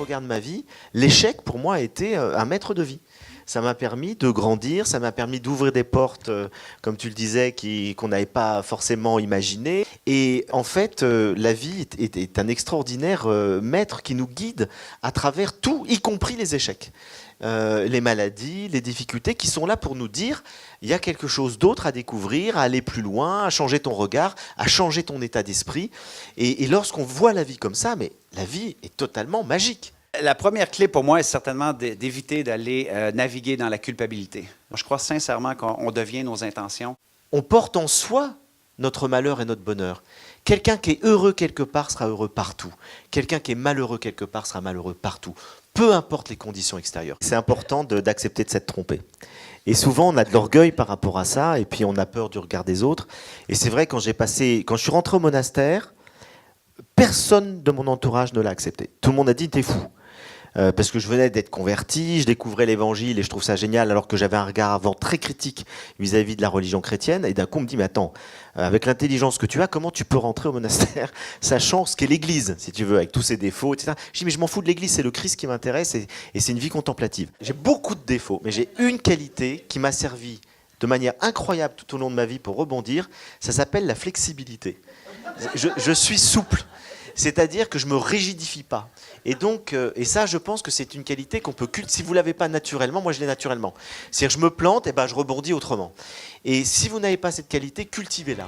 regarde ma vie, l'échec pour moi a été un maître de vie. Ça m'a permis de grandir, ça m'a permis d'ouvrir des portes, comme tu le disais, qu'on n'avait pas forcément imaginées. Et en fait, la vie est un extraordinaire maître qui nous guide à travers tout, y compris les échecs. Les maladies, les difficultés qui sont là pour nous dire il y a quelque chose d'autre à découvrir, à aller plus loin, à changer ton regard, à changer ton état d'esprit. Et lorsqu'on voit la vie comme ça, mais la vie est totalement magique. La première clé pour moi est certainement d'éviter d'aller naviguer dans la culpabilité. Je crois sincèrement qu'on devient nos intentions. On porte en soi notre malheur et notre bonheur. Quelqu'un qui est heureux quelque part sera heureux partout. Quelqu'un qui est malheureux quelque part sera malheureux partout. Peu importe les conditions extérieures. C'est important d'accepter de s'être trompé. Et souvent, on a de l'orgueil par rapport à ça, et puis on a peur du regard des autres. Et c'est vrai, quand je suis rentré au monastère, personne de mon entourage ne l'a accepté. Tout le monde a dit, t'es fou. Parce que je venais d'être converti, je découvrais l'évangile et je trouve ça génial, alors que j'avais un regard avant très critique vis-à-vis de la religion chrétienne. Et d'un coup, on me dit, mais attends, avec l'intelligence que tu as, comment tu peux rentrer au monastère, sachant ce qu'est l'Église, si tu veux, avec tous ses défauts, etc. Je dis, mais je m'en fous de l'Église, c'est le Christ qui m'intéresse et c'est une vie contemplative. J'ai beaucoup de défauts, mais j'ai une qualité qui m'a servi de manière incroyable tout au long de ma vie pour rebondir. Ça s'appelle la flexibilité. Je suis souple. C'est-à-dire que je ne me rigidifie pas. Et donc, et ça, je pense que c'est une qualité qu'on peut cultiver. Si vous ne l'avez pas naturellement, moi je l'ai naturellement. C'est-à-dire que je me plante, et ben je rebondis autrement. Et si vous n'avez pas cette qualité, cultivez-la.